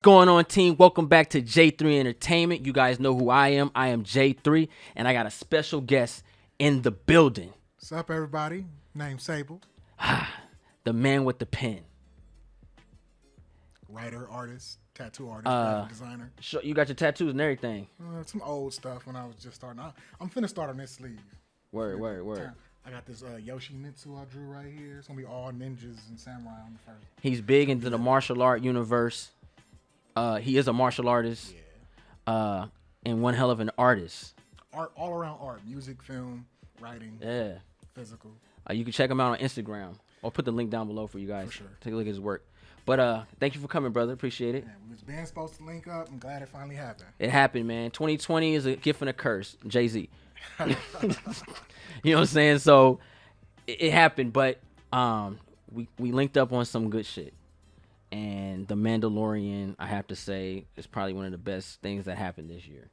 Going on, team? Welcome back to J3 Entertainment. You guys know who I am. I am J3, and I got a special guest in the building. What's up, everybody? Name's Sable. The man with the pen. Writer, artist, tattoo artist, graphic designer. You got your tattoos and everything. Some old stuff when I was just starting out. I'm finna start on this sleeve. Word. I got this Yoshimitsu I drew right here. It's gonna be all ninjas and samurai on the first. He's big into the martial art universe. He is a martial artist. Yeah. And one hell of an artist. Art, all around art. Music, film, writing. Yeah. Physical. You can check him out on Instagram. I'll put the link down below for you guys. For sure. Take a look at his work. But thank you for coming, brother. Appreciate it. Man, we was been supposed to link up. I'm glad it finally happened. It happened, man. 2020 is a gift and a curse. Jay-Z. You know what I'm saying? So it happened, but we linked up on some good shit. And the Mandalorian, I have to say, is probably one of the best things that happened this year.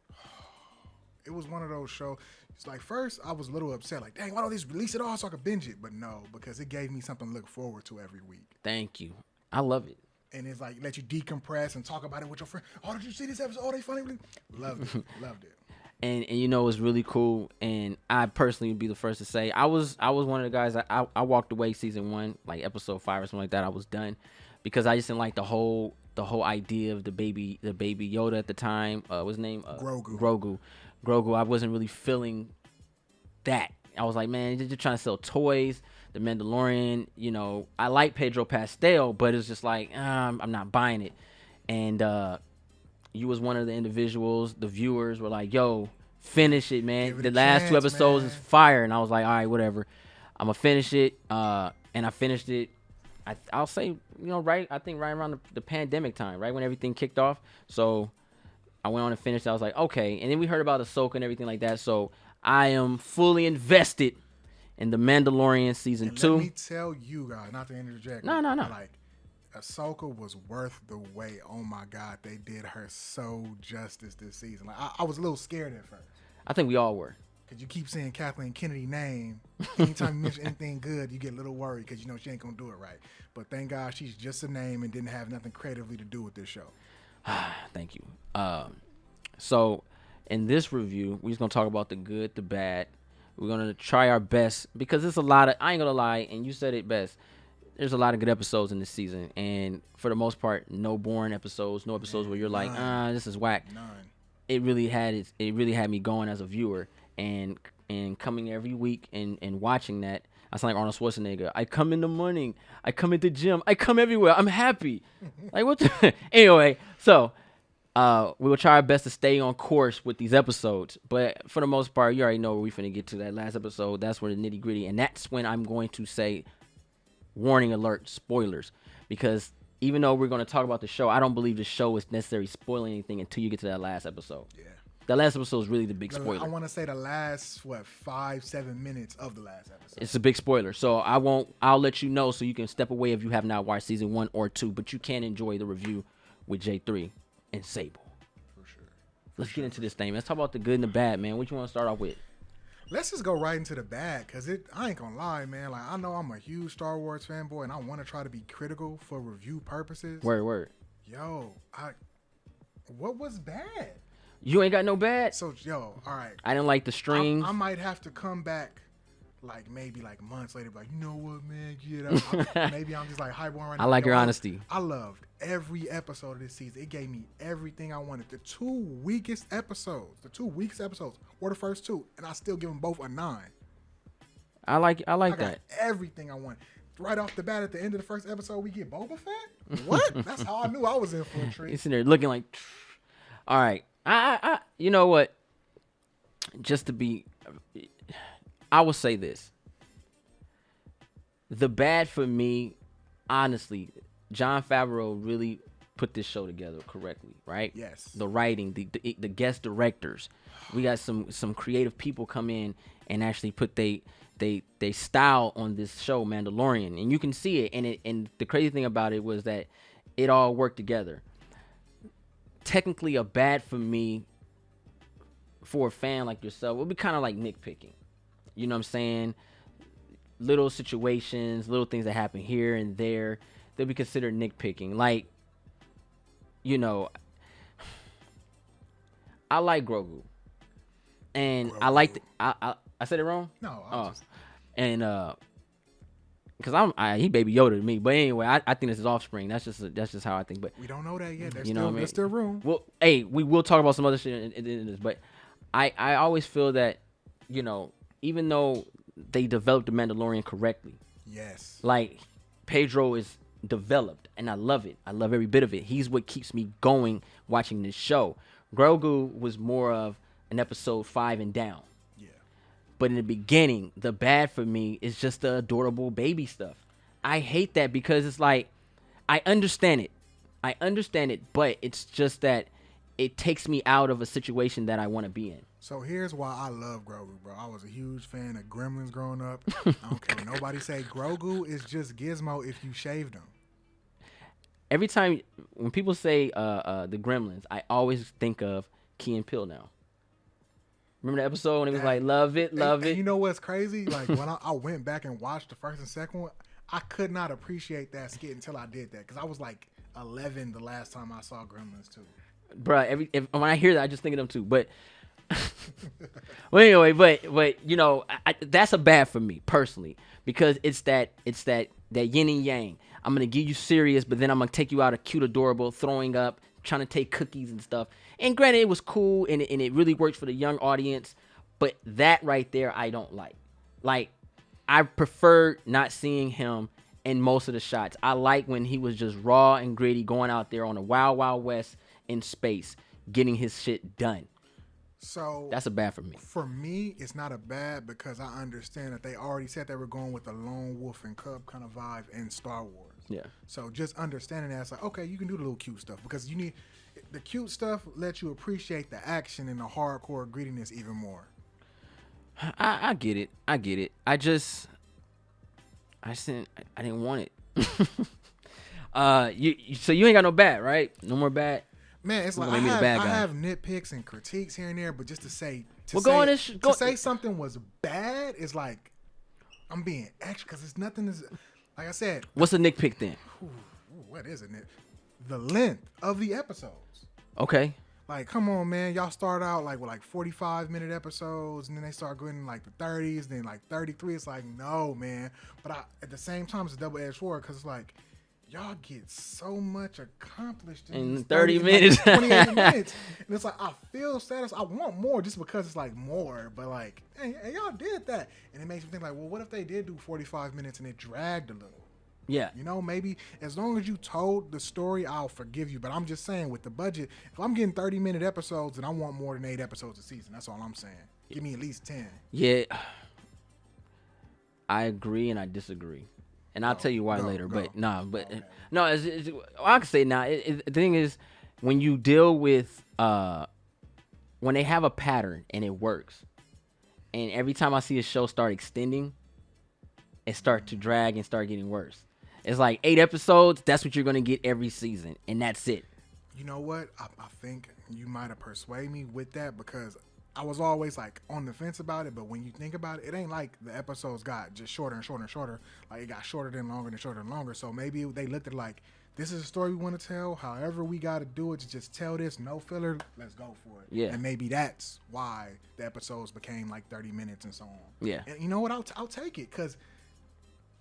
It was one of those shows. It's like, first I was a little upset, like, dang, why don't they just release it all so I could binge it? But no, because it gave me something to look forward to every week. Thank you. I love it. And it's like, let you decompress and talk about it with your friend. Oh, did you see this episode? Oh, they funny. Loved it. Loved it. And you know, it's really cool. And I personally would be the first to say, I was one of the guys, I walked away season 1, like episode 5 or something like that. I was done because I just didn't like the whole idea of the baby Yoda at the time. What's his name? Grogu. I wasn't really feeling that. I was like, man, you're just trying to sell toys. The Mandalorian, you know, I like Pedro Pascal, but it's just like, I'm not buying it. And you was one of the individuals, the viewers were like, yo, finish it, man. The last 2 episodes is fire. And I was like, all right, whatever. I'm going to finish it. And I finished it. I'll say, you know, right around the pandemic time, right when everything kicked off. So I went on and finished. I was like, okay. And then we heard about Ahsoka and everything like that. So I am fully invested in the Mandalorian season 2. Let me tell you guys, not to interject. No. Like, Ahsoka was worth the wait. Oh my God, they did her so justice this season. Like, I was a little scared at first. I think we all were. Cause you keep saying Kathleen Kennedy's name. Anytime you mention anything good, you get a little worried because you know she ain't gonna do it right. But thank God she's just a name and didn't have nothing creatively to do with this show. Thank you. So in this review, we're just gonna talk about the good, the bad. We're gonna try our best because there's a lot of, I ain't gonna lie, and you said it best. There's a lot of good episodes in this season, and for the most part, no boring episodes, no episodes where you're like, this is whack. None. It really had me going as a viewer, and coming every week and watching that. I sound like Arnold Schwarzenegger. I come in the morning, I come at the gym, I come everywhere. I'm happy. Like what? Anyway, so we will try our best to stay on course with these episodes, but for the most part, you already know where we finna get to. That last episode, that's where the nitty gritty, and that's when I'm going to say, warning alert, spoilers, because even though we're going to talk about the show, I don't believe the show is necessarily spoiling anything until you get to that last episode. Yeah. That last episode is really the big spoiler. I want to say the last 5-7 minutes of the last episode. It's a big spoiler, so I'll let you know so you can step away if you have not watched season 1 or 2, but you can enjoy the review with J3 and Sable. For sure. Let's get into this thing. Let's talk about the good and the bad, man. What you want to start off with? Let's just go right into the bad, because I ain't gonna lie, man. Like, I know I'm a huge Star Wars fanboy, and I want to try to be critical for review purposes. Word. Yo, what was bad? You ain't got no bad? So, yo, all right. I didn't like the strings. I might have to come back, like, maybe, like, months later, like, you know what, man? Get up. Maybe I'm just, like, highborn right now. I like your honesty. I loved every episode of this season. It gave me everything I wanted. The 2 weakest episodes were the first 2, and I still give them both a 9. I like that. Got everything I wanted. Right off the bat, at the end of the first episode, we get Boba Fett? What? That's how I knew I was in for a treat. He's sitting there looking like, all right. I you know what? Just to be, I will say this. The bad for me, honestly, Jon Favreau really put this show together correctly, right? Yes. The writing, the guest directors. We got some creative people come in and actually put they style on this show, Mandalorian, and you can see it. And the crazy thing about it was that it all worked together. Technically, a bad for me, for a fan like yourself, would be kind of like nitpicking. You know what I'm saying? Little situations, little things that happen here and there, they'll be considered nitpicking. Like, you know, I like Grogu, and I like I said it wrong. No, and because he baby Yoda to me. But anyway, I think it's his offspring. That's just how I think. But we don't know that yet. There's you know still, what I mean? there's still room. Well, hey, we will talk about some other shit in this. But I always feel that, you know, even though they developed the Mandalorian correctly, yes, like Pedro is developed, and I love it. I love every bit of it. He's what keeps me going watching this show. Grogu was more of an episode 5 and down. Yeah. But in the beginning, the bad for me is just the adorable baby stuff. I hate that because it's like, I understand it, but it's just that it takes me out of a situation that I want to be in. So here's why I love Grogu, bro. I was a huge fan of Gremlins growing up. I don't care what nobody say. Grogu is just Gizmo if you shaved him. Every time when people say the Gremlins, I always think of Key and Peele now. Remember the episode when it was like, love it. And you know what's crazy? Like, when I went back and watched the first and second one, I could not appreciate that skit until I did that. Because I was like 11 the last time I saw Gremlins 2. Bruh, when I hear that, I just think of them too. But well, anyway, but you know, that's a bad for me personally, because it's that yin and yang. I'm gonna give you serious, but then I'm gonna take you out of cute, adorable, throwing up, trying to take cookies and stuff. And granted, it was cool and it really works for the young audience, but that right there, I don't like. Like, I prefer not seeing him in most of the shots. I like when he was just raw and gritty, going out there on the wild, wild west in space, getting his shit done. So that's a bad for me. For me, it's not a bad because I understand that they already said they were going with the lone wolf and cub kind of vibe in Star Wars. Yeah. So just understanding that, it's like, okay, you can do the little cute stuff because you need the cute stuff lets you appreciate the action and the hardcore grittiness even more. I get it. I didn't want it. So you ain't got no bad, right? No more bad. Man, it's like I have nitpicks and critiques here and there, but just to say say something was bad is like I'm being extra because it's nothing. Like I said, what's a nitpick then? What is it? The length of the episodes. Okay. Like, come on, man. Y'all start out like with 45-minute episodes, and then they start going like the 30s, then like 33. It's like, no, man. But at the same time, it's a double-edged sword because it's like, y'all get so much accomplished in 30 minutes. 28 minutes. And it's like, I feel satisfied. I want more just because it's like more. But like, hey, y'all did that. And it makes me think like, well, what if they did do 45 minutes and it dragged a little? Yeah. You know, maybe as long as you told the story, I'll forgive you. But I'm just saying with the budget, if I'm getting 30-minute episodes, then I want more than 8 episodes a season. That's all I'm saying. Give me at least 10. Yeah. I agree and I disagree. And I'll tell you why later. But okay. I can say now. The thing is, when you deal with when they have a pattern and it works, and every time I see a show start extending, it start to drag and start getting worse. It's like 8 episodes. That's what you're gonna get every season, and that's it. You know what? I think you might have persuaded me with that because I was always like on the fence about it, but when you think about it, it ain't like the episodes got just shorter and shorter and shorter. Like it got shorter than longer and shorter and longer. So maybe they looked at it like, this is a story we want to tell. However we got to do it to just tell this, no filler. Let's go for it. Yeah. And maybe that's why the episodes became like 30 minutes and so on. Yeah. And you know what? I'll take it because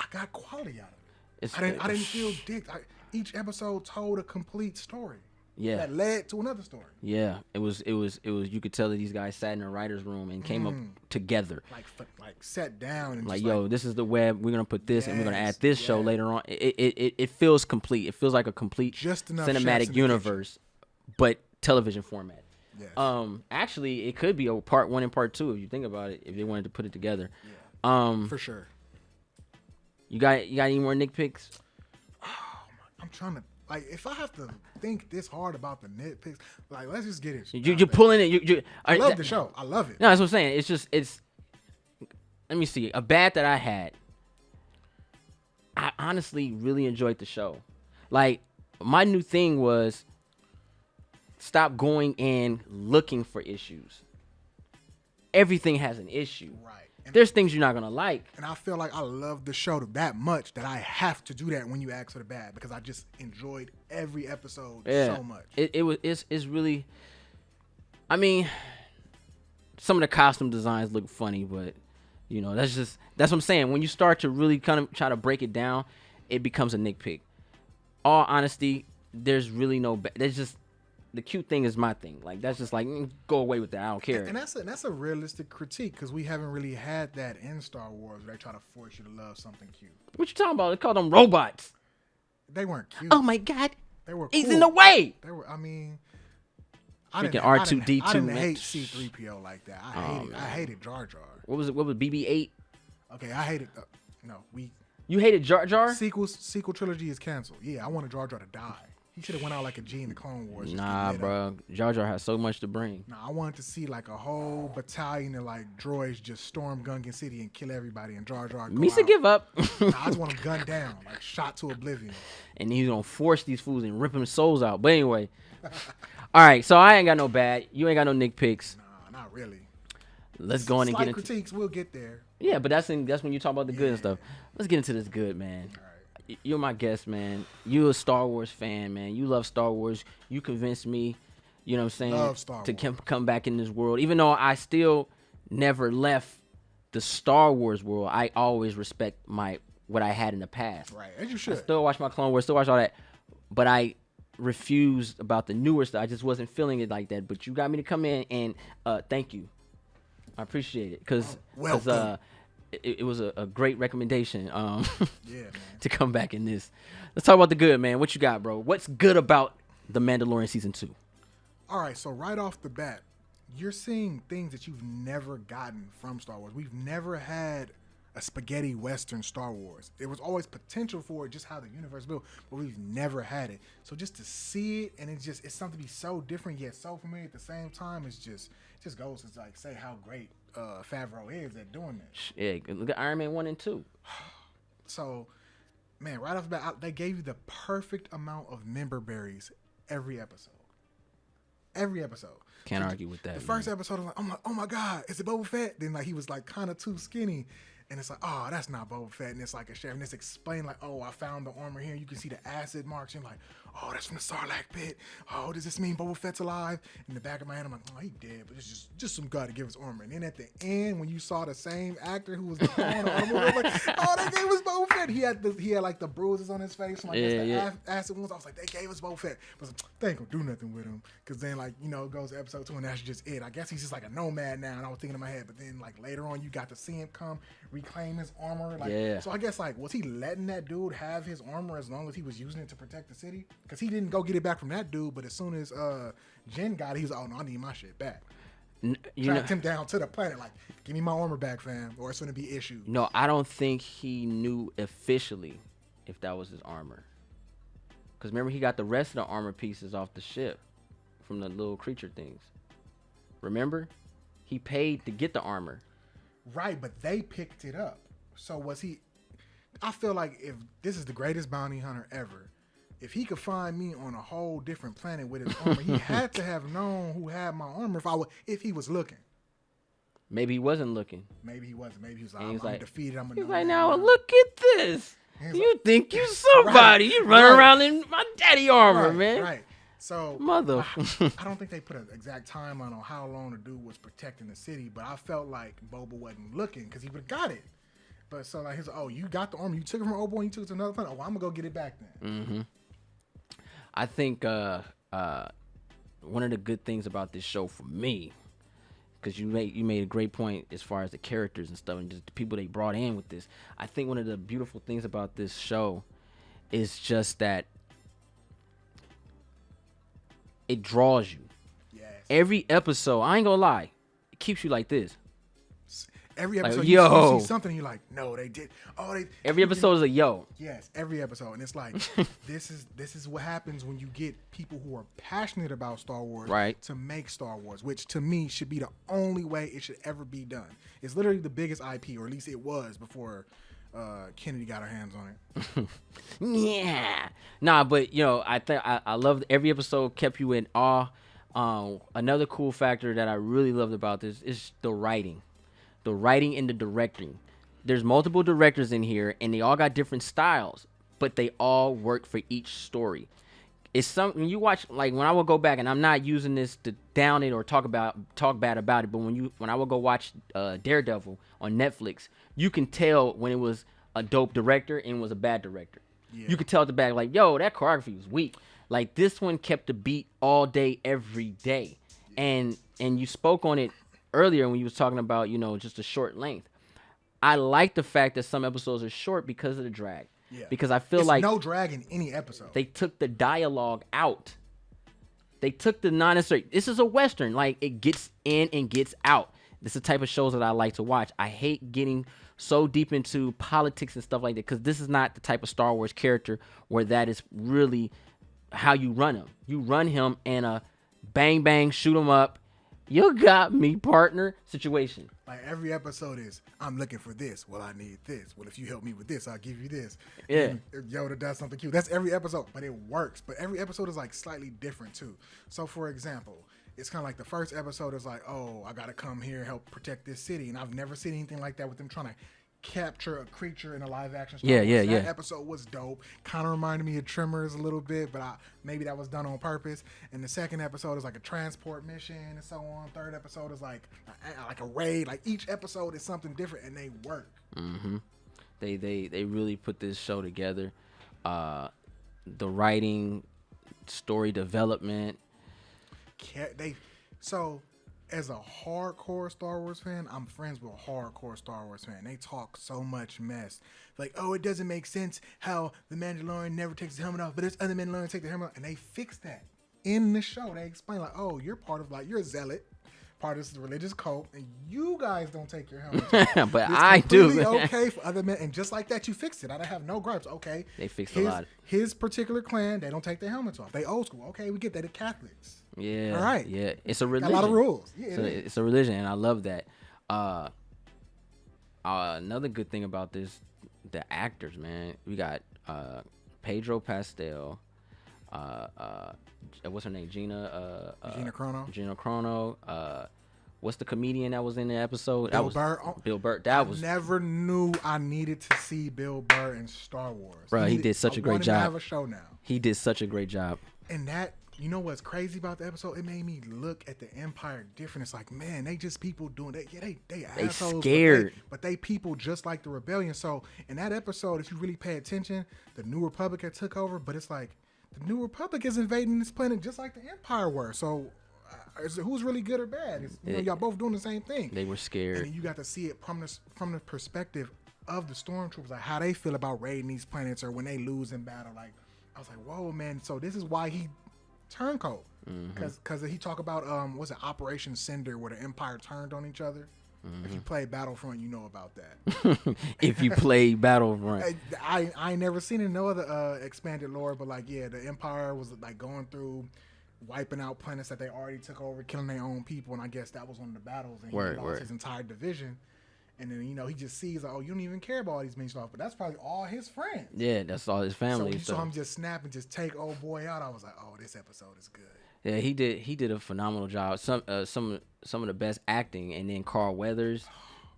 I got quality out of it. I didn't feel dicked. Each episode told a complete story. Yeah. That led to another story. Yeah. It was. You could tell that these guys sat in a writer's room and came up together. Like sat down and like, just yo, this is the web. We're gonna put this, and we're gonna add this show later on. It feels complete. It feels like a complete just enough cinematic universe, but television format. Yes. Actually, it could be a part 1 and part 2 if you think about it. If they wanted to put it together. Yeah. For sure. You got any more nitpicks? I'm trying to. Like, if I have to think this hard about the nitpicks, like, let's just get it. You're pulling it. I love the show. I love it. No, that's what I'm saying. It's. Let me see. A bad that I had. I honestly really enjoyed the show. Like, my new thing was stop going and looking for issues. Everything has an issue. Right. There's things you're not gonna like. And I feel like I love the show that much that I have to do that when you ask for the bad, because I just enjoyed every episode so much. It's really. I mean, some of the costume designs look funny, but that's what I'm saying. When you start to really kind of try to break it down, it becomes a nitpick. All honesty, there's really no. There's just the cute thing is my thing. Like that's just like go away with that. I don't care. And that's a realistic critique, because we haven't really had that in Star Wars where they try to force you to love something cute. What you talking about? They call them robots. They weren't cute. Oh my god, they were. He's cool. in the way. They were. I mean, freaking R2D2. I didn't hate C-3PO like that. I hated Jar Jar. What was it? What was BB-8? Okay, I hated. You hated Jar Jar? Sequel trilogy is canceled. Yeah, I wanted Jar Jar to die. He should have went out like a G in the Clone Wars. Nah, bro. Jar Jar has so much to bring. Nah, I wanted to see like a whole battalion of like droids just storm Gungan City and kill everybody, and Jar Jar go Misa out. give up. Nah, I just want him gunned down, like shot to oblivion. And he's gonna force these fools and rip them souls out. But anyway. All right, so I ain't got no bad. You ain't got no nitpicks. Nah, not really. Let's go on and get into critiques. We'll get there. Yeah, but that's when you talk about the good and stuff. Let's get into this good, man. All right. You're my guest, man. You a Star Wars fan, man. You love Star Wars. You convinced me, you know what I'm saying, love Star Wars. to come back in this world. Even though I still never left the Star Wars world, I always respect what I had in the past. Right, as you should. I still watch my Clone Wars, still watch all that, but I refused about the newer stuff. I just wasn't feeling it like that. But you got me to come in, and thank you. I appreciate it because it was a great recommendation yeah, man. to come back in this. Let's talk about the good, man. What you got, bro? What's good about The Mandalorian Season 2? All right, so right off the bat, you're seeing things that you've never gotten from Star Wars. We've never had a spaghetti western Star Wars. There was always potential for it, just how the universe built, but we've never had it. So just to see it, and it's something to be so different yet so familiar at the same time, it just goes to like say how great Favreau is at doing this. Yeah, look at Iron Man 1 and 2. So, man, right off the bat, they gave you the perfect amount of member berries every episode. Every episode. Can't argue with that. The first episode, I'm like, oh my God, is it Boba Fett? Then like he was like kind of too skinny. And it's like, oh, that's not Boba Fett. And it's like a sheriff. And it's explained like, oh, I found the armor here. You can see the acid marks. And like, oh, that's from the Sarlacc pit. Oh, does this mean Boba Fett's alive? In the back of my head, I'm like, oh, he dead. But it's just some guy to give us armor. And then at the end, when you saw the same actor who was the armor, I was like, oh, they gave us Boba Fett. He had like the bruises on his face. Like, acid wounds. I was like, they gave us Boba Fett. But they ain't gonna do nothing with him. Because then, like, it goes to episode 2, and that's just it. I guess he's just like a nomad now. And I was thinking in my head, but then like later on, you got to see him come reclaim his armor. So I guess like, was he letting that dude have his armor as long as he was using it to protect the city? Because he didn't go get it back from that dude, but as soon as Jen got it, he was like, oh no, I need my shit back. Tracked him down to the planet, like, give me my armor back, fam, or it's gonna be issues. No, I don't think he knew officially if that was his armor. Because remember, he got the rest of the armor pieces off the ship from the little creature things. Remember? He paid to get the armor. Right, but they picked it up. So was he? I feel like if this is the greatest bounty hunter ever, if he could find me on a whole different planet with his armor, he had to have known who had my armor if he was looking. Maybe he wasn't looking. Maybe he wasn't. Maybe he was like, I'm defeated. He's like, now look at this. You think you somebody. You run around in my daddy armor, man. Right. So, mother. I don't think they put an exact timeline on how long the dude was protecting the city, but I felt like Boba wasn't looking because he would have got it. But so like, he's like, oh, you got the armor, you took it from Obi-Wan, you took it to another planet. Oh, well, I'm gonna go get it back then. Mm-hmm. I think one of the good things about this show for me, because you made a great point as far as the characters and stuff and just the people they brought in with this. I think one of the beautiful things about this show is just that it draws you. Yes. Every episode, I ain't gonna lie, it keeps you like this. Every episode, like, you see something, and you're like, no, they did. Oh, they. Every episode is a yo. Yes, every episode, and it's like, this is what happens when you get people who are passionate about Star Wars, right, to make Star Wars, which to me should be the only way it should ever be done. It's literally the biggest IP, or at least it was before Kennedy got her hands on it. Yeah, nah, but I think I loved every episode. Kept you in awe. Another cool factor that I really loved about this is the writing. the writing and the directing. There's multiple directors in here, and they all got different styles, but they all work for each story. It's something you watch, like when I would go back, and I'm not using this to down it or talk bad about it, but when I would go watch Daredevil on Netflix, you can tell when it was a dope director and was a bad director. Yeah. You could tell at the back, like, yo, that choreography was weak. Like, this one kept the beat all day, every day. And you spoke on it earlier when you was talking about, just a short length. I like the fact that some episodes are short because of the drag. Yeah. Because I feel like no drag in any episode. They took the dialogue out. They took the non-necessary. This is a Western. Like, it gets in and gets out. This is the type of shows that I like to watch. I hate getting so deep into politics and stuff like that, because this is not the type of Star Wars character where that is really how you run him. You run him in a bang, bang, shoot him up, you got me, partner situation. Like, every episode is, I'm looking for this. Well, I need this. Well, if you help me with this, I'll give you this. Yeah. And Yoda does something cute. That's every episode, but it works. But every episode is, like, slightly different, too. So, for example, it's kind of like the first episode is like, oh, I got to come here and help protect this city. And I've never seen anything like that with them trying to capture a creature in a live action Star Wars. That episode was dope. Kind of reminded me of Tremors a little bit, but maybe that was done on purpose. And the second episode is like a transport mission and so on. Third episode is like a raid. Like, each episode is something different, and they work. Mm-hmm. They really put this show together. The writing, story development. As a hardcore Star Wars fan, I'm friends with a hardcore Star Wars fan. They talk so much mess. Like, oh, it doesn't make sense how the Mandalorian never takes the helmet off, but this other Mandalorian take the helmet off. And they fix that in the show. They explain, like, oh, you're part of, like, you're a zealot, part of this religious cult, and you guys don't take your helmet off. But I do. Okay for other men. And just like that, you fixed it. I don't have no gripes. Okay. They fixed a lot. His particular clan, they don't take their helmets off. They old school. Okay, we get that. They're Catholics. Yeah. All right. Yeah. It's a religion. A lot of rules. Yeah, it's a religion, and I love that. Another good thing about this, the actors, man. We got Pedro Pascal. What's her name? Gina Carano. Gina Carano. What's the comedian that was in the episode? Bill Burr. Bill Burr. Never knew I needed to see Bill Burr in Star Wars. Bro, he did such a great job. I have a show now. He did such a great job. And that, you know what's crazy about the episode? It made me look at the Empire different. It's like, man, they just people doing that. Yeah, they assholes. Scared. But they people just like the rebellion. So in that episode, if you really pay attention, the New Republic had took over. But it's like, the New Republic is invading this planet just like the Empire were. So who's really good or bad? Y'all both doing the same thing. They were scared. And you got to see it from the perspective of the stormtroopers, like how they feel about raiding these planets or when they lose in battle. Like, I was like, whoa, man. So this is why he turncoat, because he talk about what's it, Operation Cinder, where the Empire turned on each other. If you play Battlefront, you know about that. If you play Battlefront, I ain't never seen it in no other expanded lore, but like, yeah, the Empire was like going through wiping out planets that they already took over, killing their own people, and I guess that was one of the battles, and he lost his entire division. And then, he just sees, like, oh, you don't even care about all these men off, but that's probably all his friends. Yeah, that's all his family. So you saw him just snap and just take old boy out. I was like, oh, this episode is good. Yeah, he did a phenomenal job. Some of the best acting, and then Carl Weathers,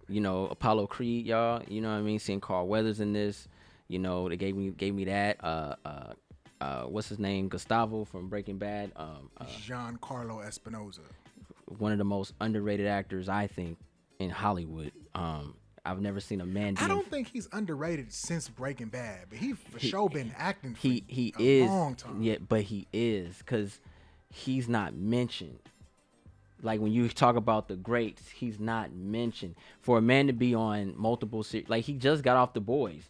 Apollo Creed, y'all. You know what I mean? Seeing Carl Weathers in this, they gave me that. What's his name? Gustavo from Breaking Bad. Giancarlo Espinosa. One of the most underrated actors, I think, in Hollywood. I've never seen a man. I don't think he's underrated since Breaking Bad, but he for sure been acting for he a is, long time. Yeah, but he is, because he's not mentioned. Like, when you talk about the greats, he's not mentioned. For a man to be on multiple series, like, he just got off The Boys.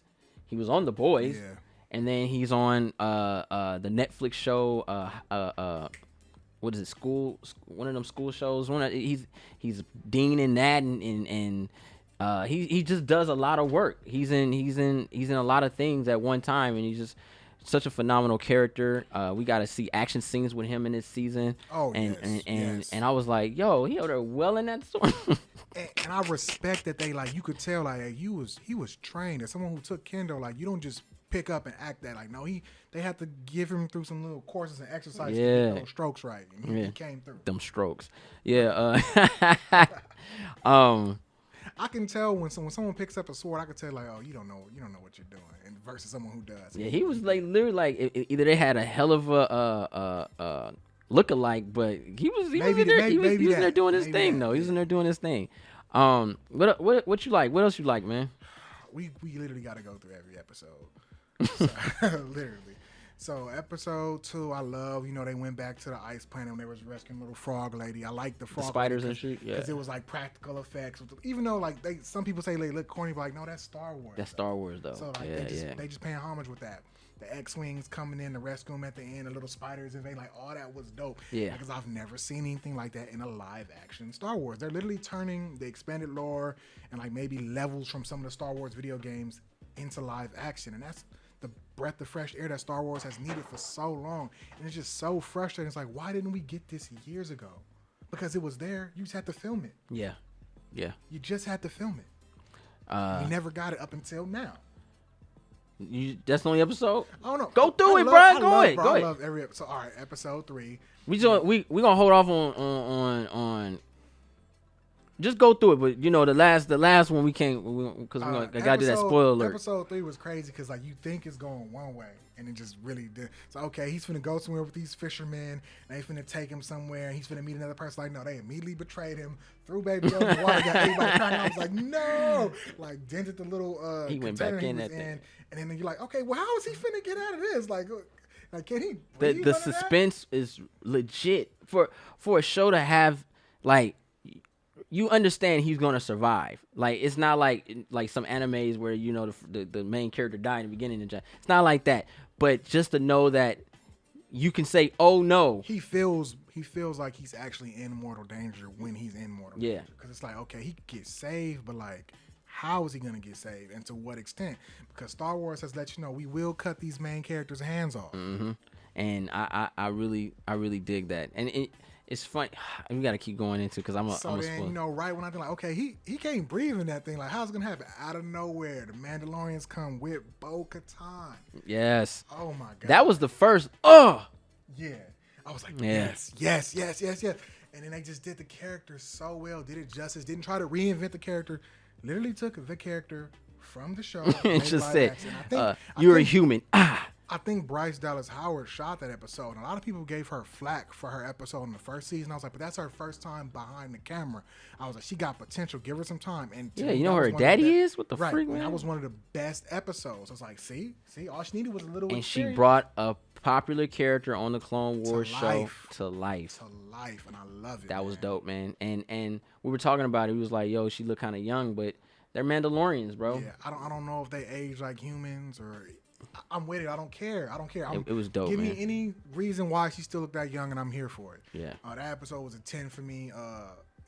He was on The Boys, and then he's on the Netflix show. What is it? One of them school shows. He's dean in that, and he just does a lot of work. He's in a lot of things at one time, and he's just such a phenomenal character. We got to see action scenes with him in this season. Oh, and I was like, yo, he over there well in that story. and I respect that they, like, you could tell, like, he was trained as someone who took kendo. Like, you don't just pick up and act that. Like, no, they had to give him through some little courses and exercises to get those strokes right, and he came through them strokes. Yeah. I can tell when someone picks up a sword, I can tell like, oh, you don't know what you're doing, and versus someone who does. Yeah, he was like literally like either they had a hell of a look-alike, but he was in there doing his thing though. He was in there doing his thing. What you like? What else you like, man? We literally got to go through every episode. So, literally. So episode 2, I love. They went back to the ice planet when they was rescuing little frog lady. I like the frog spiders and shit. Yeah, because it was like practical effects. Even though like some people say they look corny, but like no, that's Star Wars. That's Star Wars though. So like they just paying homage with that. The X-wings coming in to rescue him at the end, the little spiders and like all that was dope. Yeah, because I've never seen anything like that in a live action Star Wars. They're literally turning the expanded lore and like maybe levels from some of the Star Wars video games into live action, and that's the breath of fresh air that Star Wars has needed for so long. And it's just so frustrating. It's like, why didn't we get this years ago? Because it was there. You just had to film it. Yeah. You just had to film it. We never got it up until now. That's the only episode? I don't know. Go through it, Brian. Go ahead. I love every episode. All right, episode 3. We gonna hold off on. Just go through it, but the last one we can't because I gotta do that spoiler alert. Episode 3 was crazy because like you think it's going one way and it just really did. So okay, he's finna go somewhere with these fishermen and they finna take him somewhere and he's finna meet another person. Like no, they immediately betrayed him, threw baby over the water, got everybody crying. I was like no, like dented the little he went back in that thing, and then you're like okay, well how is he finna get out of this? Like can he? The suspense is legit for a show to have like. You understand he's gonna survive. Like it's not like some animes where the main character died in the beginning. It's not like that. But just to know that you can say, "Oh no," he feels like he's actually in mortal danger when he's in mortal danger. Because it's like okay, he could get saved, but like how is he gonna get saved and to what extent? Because Star Wars has let you know we will cut these main characters' hands off. Mm-hmm. And I really dig that. And it's funny. We got to keep going into because I'm a then, right when I think like, okay, he can't breathe in that thing. Like, how's it going to happen? Out of nowhere, the Mandalorians come with Bo-Katan. Yes. Oh, my God. That was the first. Yeah. I was like, yes. And then they just did the character so well, did it justice, didn't try to reinvent the character, literally took the character from the show. And just said, you're a human. I think Bryce Dallas Howard shot that episode, and a lot of people gave her flack for her episode in the first season. I was like, but that's her first time behind the camera. I was like, she got potential. Give her some time. And yeah, you know who her daddy is? What the freak, man? That was one of the best episodes. I was like, see, all she needed was a little. And experience. She brought a popular character on the Clone Wars show to life, and I love it. That was dope, man. And we were talking about it. He was like, yo, she looked kind of young, but they're Mandalorians, bro. Yeah, I don't know if they age like humans or. I'm with it. I don't care. It was dope. Give me any reason why she still looked that young, and I'm here for it. Yeah. That episode was a 10 for me.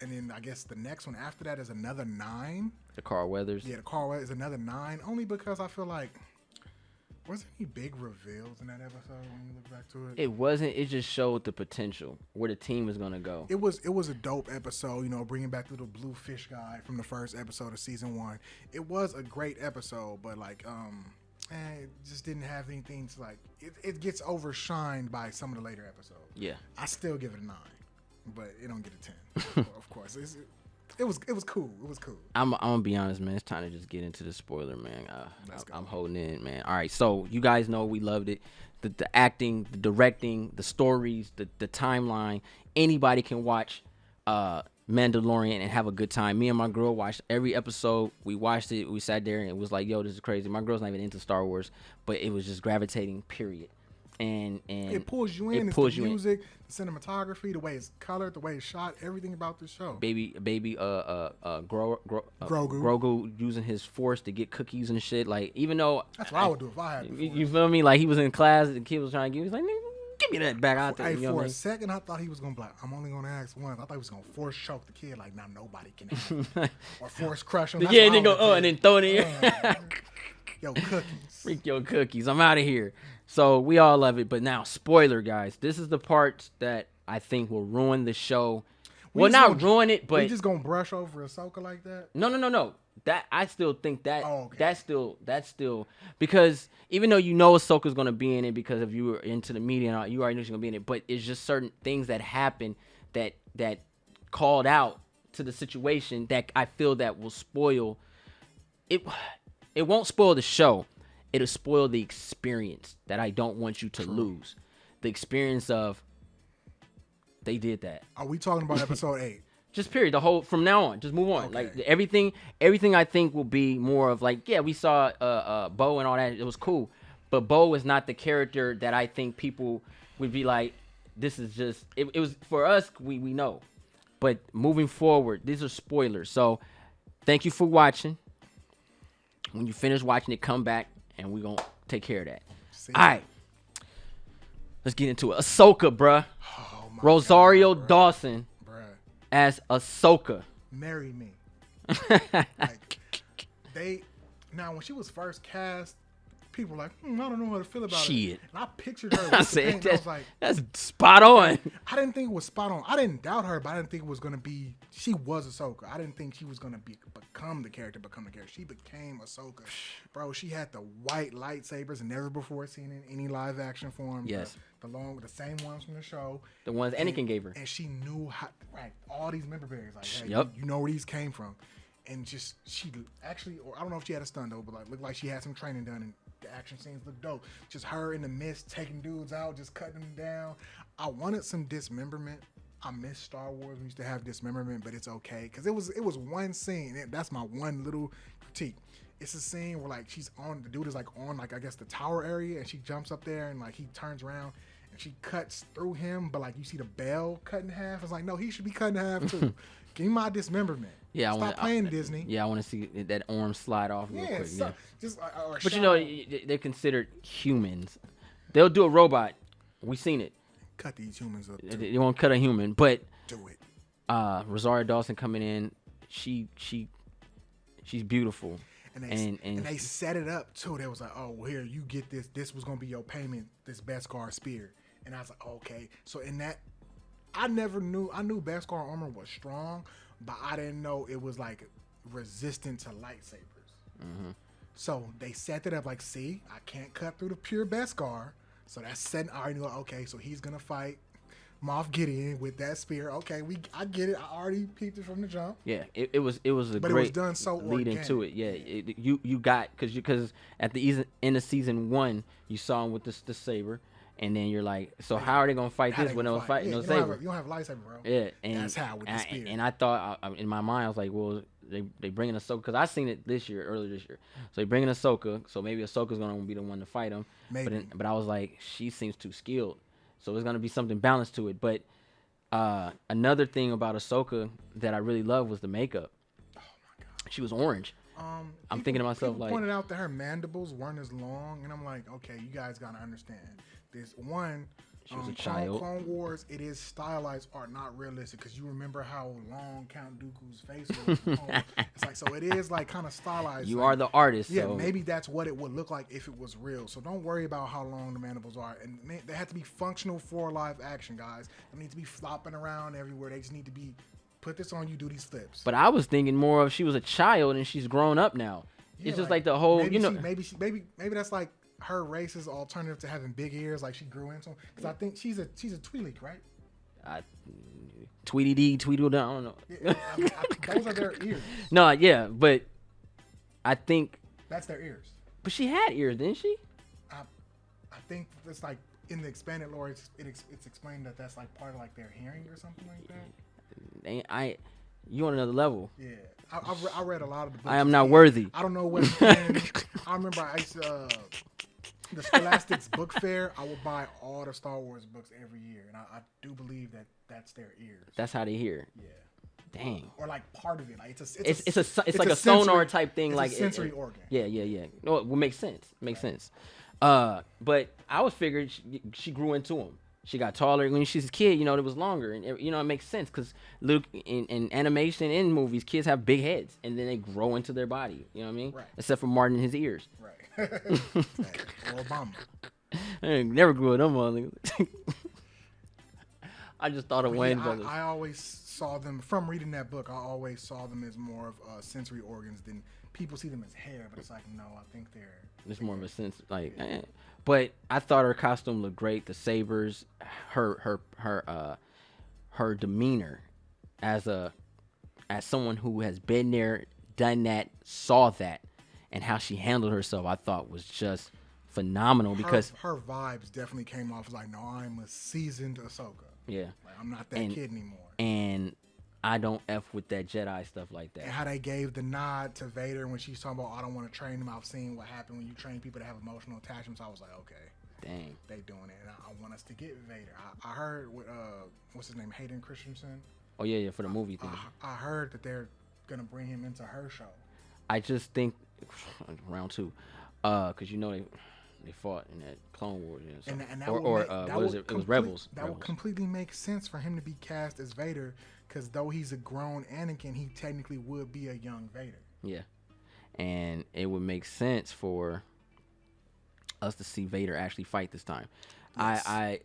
And then I guess the next one after that is another 9. The Carl Weathers. Yeah, the Carl Weathers is another 9. Only because I feel like was there any big reveals in that episode when you look back to it? It wasn't. It just showed the potential where the team was gonna go. It was a dope episode. Bringing back the little blue fish guy from the first episode of season 1. It was a great episode, but like it just didn't have anything to like. It gets overshined by some of the later episodes. Yeah, I still give it a 9, but it don't get a 10. Of course, it was cool. It was cool. I'm gonna be honest, man. It's time to just get into the spoiler, man. I'm holding in, man. All right, so you guys know we loved it. The acting, the directing, the stories, the timeline. Anybody can watch Mandalorian and have a good time. Me and my girl watched every episode. We watched it. We sat there and it was like, yo, this is crazy. My girl's not even into Star Wars, but it was just gravitating, period. And it pulls you in. It's the music, the cinematography, the way it's colored, the way it's shot, everything about the show. Grogu using his force to get cookies and shit. Like, even though that's what I would do if I had. You feel me? Like, he was in class and the kid was trying to give. He's like, give me that back out there. Hey, for a second, I thought he was gonna be like, I'm only gonna ask once. I thought he was gonna force choke the kid. Like, now nobody can have it. Or force crush him. Yeah, and then go, and then throw it in. Yo, cookies. Freak your cookies. I'm out of here. So we all love it. But now, spoiler, guys. This is the part that I think will ruin the show. Well, not ruin it, but we just gonna brush over Ahsoka like that? No. That I still think that that's still because even though Ahsoka's gonna be in it because if you were into the media and all, you already knew she's gonna be in it, but it's just certain things that happen that called out to the situation that I feel that will spoil it. It won't spoil the show. It'll spoil the experience that I don't want you to lose. The experience of they did that. Are we talking about episode 8? Just period. The whole from now on, just move on. Okay. Like everything I think will be more of like, yeah, we saw Bo and all that. It was cool, but Bo is not the character that I think people would be like. This is just it was for us. We know, but moving forward, these are spoilers. So thank you for watching. When you finish watching it, come back and we're gonna take care of that. All right, let's get into it. Ahsoka, bruh. Oh my Rosario God, bruh. Dawson. As Ahsoka. Marry me. Now when she was first cast, people were like, I don't know how to feel about it. And I pictured her with I the said thing, I was like, that's spot on. I didn't think it was spot on. I didn't doubt her, but I didn't think it was gonna be. She was Ahsoka. I didn't think she was gonna become the character. She became Ahsoka, bro. She had the white lightsabers, never before seen in any live action form. Yes, the same ones from the show. The ones Anakin gave her, and she knew how. Right, all these member berries. Like, hey, yep. you know where these came from, and just she actually, or I don't know if she had a stun though, but like looked like she had some training done and. The action scenes look dope. Just her in the mist taking dudes out, just cutting them down. I wanted some dismemberment. I miss Star Wars. We used to have dismemberment, but it's okay because it was one scene. That's my one little critique. It's a scene where like the dude is like on like I guess the tower area, and she jumps up there and like he turns around and she cuts through him, but like you see the bell cut in half. It's like no, he should be cut in half too. Give me my dismemberment. Yeah, Stop playing Disney. Yeah, I want to see that arm slide off real quick. Yeah, just but you know they're considered humans. They'll do a robot. We seen it. Cut these humans up. They won't cut a human, but do it. Rosario Dawson coming in, she's beautiful. And they set it up too. They was like, oh, well, here you get this. This was gonna be your payment. This Beskar spear. And I was like, okay. So in that, I knew Beskar armor was strong, but I didn't know it was like resistant to lightsabers. Mm-hmm. So they set it up like, see, I can't cut through the pure Beskar. So that's setting. I already knew. Okay, so he's gonna fight Moff Gideon with that spear. Okay, I get it. I already peeped it from the jump. Yeah, it was a but great it was done so lead organic. into it. Yeah, you got because at the end of season 1 you saw him with the saber. And then you're like, so how are they gonna fight this when they don't fight no saber? You don't have a lightsaber, bro. Yeah, and that's how with the spear. And I thought in my mind, I was like, well, they bringing Ahsoka because I seen it earlier this year. So they bringing Ahsoka, so maybe Ahsoka's gonna be the one to fight him. Maybe. But I was like, she seems too skilled, so there's gonna be something balanced to it. But another thing about Ahsoka that I really love was the makeup. Oh my god, she was orange. I'm thinking to myself like, pointed out that her mandibles weren't as long, and I'm like, okay, you guys gotta understand. This one, she was a child. Clone Wars, it is stylized art, not realistic. Because you remember how long Count Dooku's face was. It's like, so it is like kind of stylized. You like, are the artist. Yeah, so. maybe that's what it would look like if it was real. So don't worry about how long the mandibles are. And they have to be functional for live action, guys. They need to be flopping around everywhere. They just need to be, put this on you, do these flips. But I was thinking more of she was a child and she's grown up now. Yeah, it's just like the whole, maybe you know. Maybe that's like her race's alternative to having big ears, like she grew into them. Because I think she's a Twi'lek, right? Tweety D, Tweedle, I don't know. Yeah, those are their ears. No, yeah, but I think that's their ears. But she had ears, didn't she? I think it's like in the expanded lore, it's explained that that's like part of like their hearing or something like that. You on another level. Yeah, I read a lot of the books. I am not worthy. I don't know what. I remember I used to. The Scholastic's book fair, I would buy all the Star Wars books every year, and I do believe that that's their ears. That's how they hear. Yeah. Dang. Or like part of it, like it's like a sonar type thing, like sensory organ. Yeah. No, it makes sense. Sense. But I was figured she grew into them. She got taller when she's a kid. You know, it was longer, and you know it makes sense because Luke in animation in movies, kids have big heads, and then they grow into their body. You know what I mean? Right. Except for Martin and his ears. Right. Or Obama. I never grew with them on. I just thought of Wayne brothers. I always saw them from reading that book. I always saw them as more of sensory organs than people see them as hair. But it's like no, I think it's more of a sense like. But I thought her costume looked great. The sabers, her demeanor as a as someone who has been there, done that, saw that, and how she handled herself, I thought was just phenomenal. Because her vibes definitely came off like, no, I'm a seasoned Ahsoka. Yeah, like, I'm not that kid anymore. And I don't F with that Jedi stuff like that. And how they gave the nod to Vader when she's talking about, I don't want to train them. I've seen what happened when you train people to have emotional attachments. I was like, okay, dang, they doing it. And I want us to get Vader. I heard with what's his name, Hayden Christensen. Oh yeah, for the movie thing. I heard that they're gonna bring him into her show. I just think round 2, because they fought in that Clone Wars, and that what is it? It was Rebels. That would completely make sense for him to be cast as Vader, because though he's a grown Anakin, he technically would be a young Vader. Yeah, and it would make sense for us to see Vader actually fight this time. Yes. I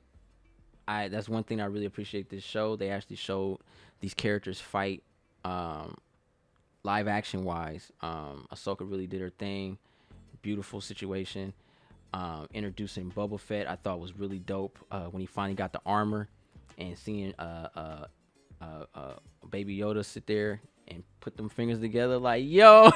that's one thing I really appreciate this show. They actually showed these characters fight, live action wise. Ahsoka really did her thing. Beautiful situation. Introducing Boba Fett, I thought was really dope. When he finally got the armor, and seeing Baby Yoda sit there and put them fingers together, like, yo.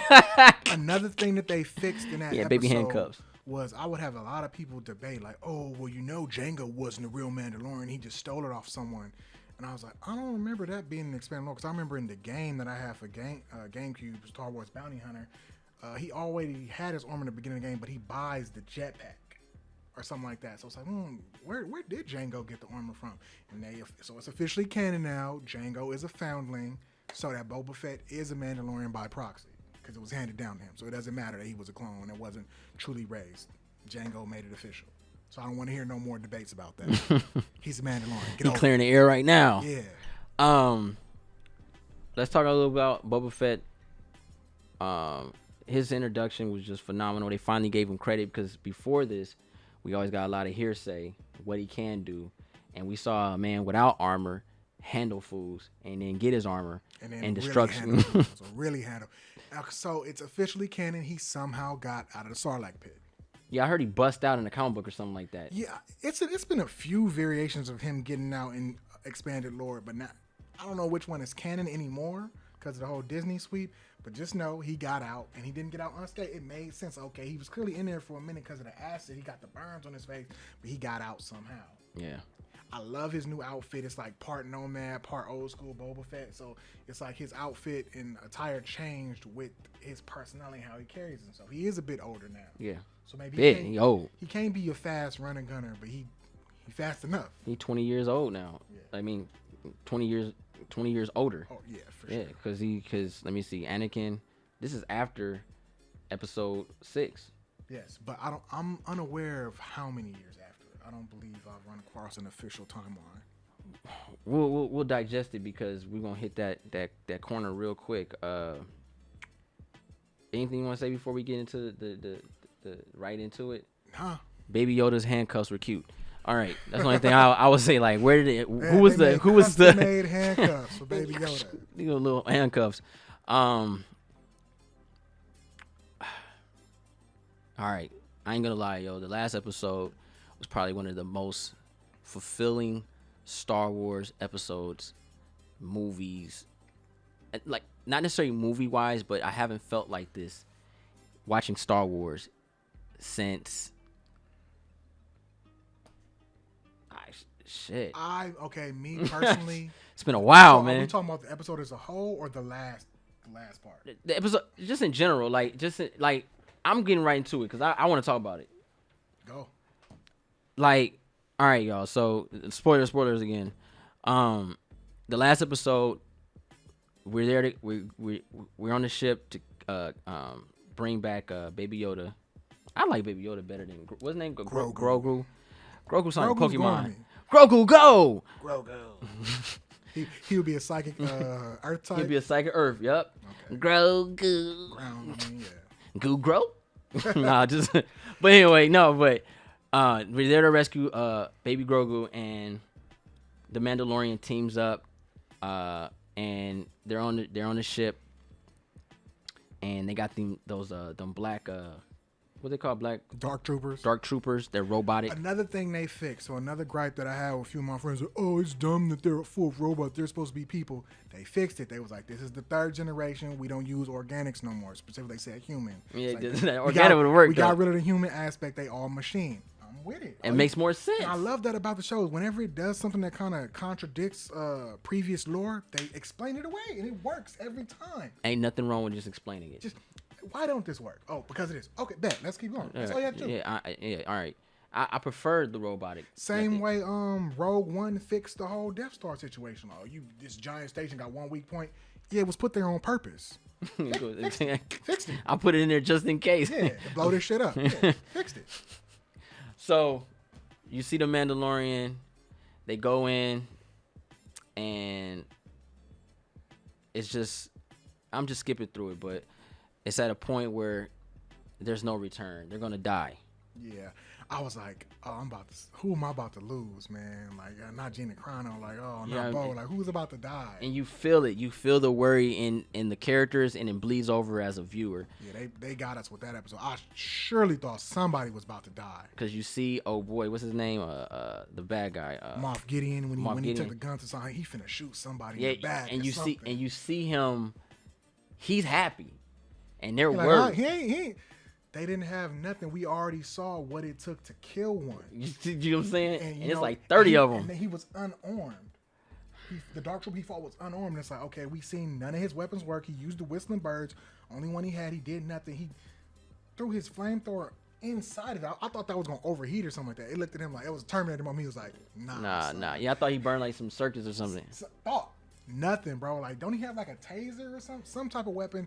Another thing that they fixed in that episode baby handcuffs. Was I would have a lot of people debate like, oh, well, Jango wasn't a real Mandalorian. He just stole it off someone. And I was like, I don't remember that being an expanded lore, because I remember in the game that I have for GameCube, Star Wars Bounty Hunter, he already had his armor in the beginning of the game, but he buys the jetpack or something like that. So it's like, where did Jango get the armor from? And so it's officially canon now. Jango is a foundling, so that Boba Fett is a Mandalorian by proxy, because it was handed down to him. So it doesn't matter that he was a clone. It wasn't truly raised. Django made it official. So I don't want to hear no more debates about that. He's a Mandalorian. He's clearing the air right now. Yeah. Let's talk a little about Boba Fett. His introduction was just phenomenal. They finally gave him credit, because before this, we always got a lot of hearsay, what he can do. And we saw a man without armor handle fools and then get his armor and destruction. Really handle. So it's officially canon. He somehow got out of the Sarlacc pit. Yeah, I heard he bust out in a comic book or something like that. Yeah, it's been a few variations of him getting out in expanded lore, but not. I don't know which one is canon anymore because of the whole Disney sweep. But just know he got out, and he didn't get out unscathed. It made sense. Okay, he was clearly in there for a minute because of the acid. He got the burns on his face, but he got out somehow. Yeah. I love his new outfit. It's like part nomad, part old school Boba Fett. So it's like his outfit and attire changed with his personality, how he carries himself. He is a bit older now. Yeah. So maybe he old. He can't be a fast running gunner, but he fast enough. He 20 years old now. Yeah. I mean, 20 years older. Oh yeah, for sure. Yeah, because let me see, Anakin. This is after Episode 6. Yes, but I'm unaware of how many years after. I don't believe I've run across an official timeline. We'll digest it, because we're gonna hit that corner real quick. Anything you want to say before we get into the right into it? Huh? Baby Yoda's handcuffs were cute. All right, that's the only thing I would say. Like, where did it? Who was the made handcuffs for Baby Yoda? These little handcuffs. All right, I ain't gonna lie, yo. The last episode was probably one of the most fulfilling Star Wars episodes, movies. Like, not necessarily movie wise, but I haven't felt like this watching Star Wars since. Shit. Me personally. It's been a while, man. Are we talking about the episode as a whole or the last part? The episode, just in general, I'm getting right into it because I want to talk about it. Go. Like, all right, y'all. So, spoilers again. The last episode, we're there. We're on the ship to bring back Baby Yoda. I like Baby Yoda better than what's his name? Grogu. Grogu sounds like Pokemon. Grogu, go! Grogu. He would be a psychic Earth type. He'd be a psychic Earth. Yep. Okay. Grogu. Goo grow? Nah, just. But anyway, no. But we're there to rescue Baby Grogu, and the Mandalorian teams up, and they're on the ship, and they got them black what they call black Dark Troopers. dark troopers. They're robotic. Another thing they fixed. So another gripe that I had with a few of my friends, oh, it's dumb that they're full of robots. They're supposed to be people. They fixed it. They was like, this is the third generation. We don't use organics no more. Specifically, they said human. Yeah, like, that organic would work. We got rid of the human aspect. They all machine. I'm with it. It makes more sense. And I love that about the shows. Whenever it does something that kind of contradicts previous lore, they explain it away, and it works every time. Ain't nothing wrong with just explaining it. Just why don't this work? Oh, because it is. Okay, bet. Let's keep going. That's all you have to do. Yeah, all right. I preferred the robotic. Same way Rogue One fixed the whole Death Star situation. Oh, this giant station got one weak point. Yeah, it was put there on purpose. Fixed it. I put it in there just in case. Yeah, to blow this shit up. Yeah, fixed it. So, you see the Mandalorian. They go in, and it's just, I'm just skipping through it, but it's at a point where there's no return. They're gonna die. Yeah, I was like, oh, who am I about to lose, man? Like, not Gina Carano. Like, oh, not Bo. Like, who's about to die? And you feel it. You feel the worry in the characters, and it bleeds over as a viewer. Yeah, they got us with that episode. I surely thought somebody was about to die. Because you see, oh boy, what's his name? The bad guy. Moff Gideon. When he took the gun to something, he finna shoot somebody in the back. And you you see him. He's happy, and they're like, worried. He ain't. They didn't have nothing. We already saw what it took to kill one. You know what I'm saying? And it's like 30 of them. And he was unarmed. The Dark Trooper he fought was unarmed. And it's like, okay, we seen none of his weapons work. He used the whistling birds. Only one he had, he did nothing. He threw his flamethrower inside of it. I thought that was going to overheat or something like that. It looked at him like it was a Terminator moment. He was like, nah. Yeah, I thought he burned like some circuits or something. Nothing, bro. Like, don't he have like a taser or some type of weapon?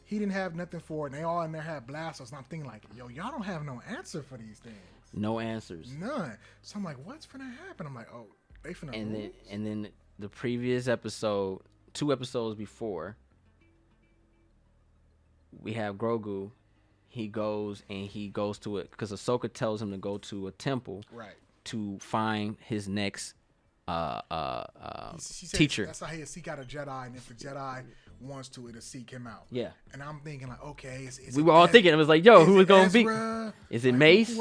He didn't have nothing for it, and they all in there had blasters. And I'm thinking like, yo, y'all don't have no answer for these things. No answers. None. So I'm like, what's finna happen? I'm like, oh, they finna lose? And then the previous episode, 2 episodes before, we have Grogu. He goes to it because Ahsoka tells him to go to a temple, right, to find his next she said teacher. That's how he seek out a Jedi, and if the Jedi wants to, it'll seek him out. Yeah. And I'm thinking like, okay, we were all thinking, it was like, yo, who was gonna be? Is it Mace?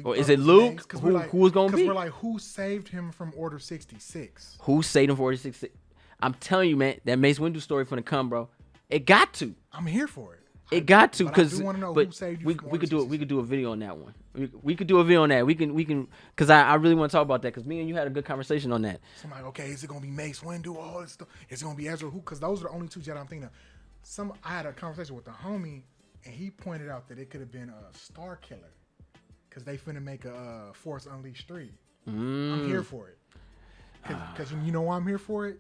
Or is it Luke? Who was gonna be? Because we're like, who saved him from Order 66? Who saved him from Order 66? I'm telling you, man, that Mace Windu story finna come, bro. It got to. I'm here for it. It got to, because we could do a video on that one. We could do a video on that. We can because I really want to talk about that, because me and you had a good conversation on that. So I'm like, okay, is it gonna be Mace Windu? All this stuff. Is it gonna be Ezra? Who? Because those are the only 2 Jedi I'm thinking of. I had a conversation with the homie, and he pointed out that it could have been a Star Killer, because they finna make a Force Unleashed 3. I'm here for it. Because you know why I'm here for it?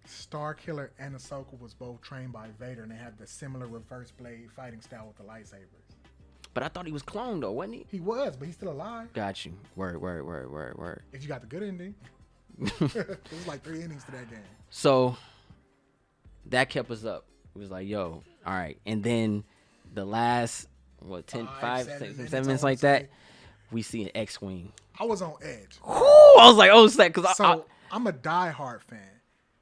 Star Killer and Ahsoka was both trained by Vader, and they had the similar reverse blade fighting style with the lightsabers. But I thought he was cloned though, wasn't he? He was, but he's still alive. Got you. Word. If you got the good ending. It was like 3 endings to that game. So that kept us up. It was like, yo, all right. And then the last 7 minutes like that, we see an X-Wing. I was on edge. Whew, I was like, oh, snap. Because I'm a diehard fan.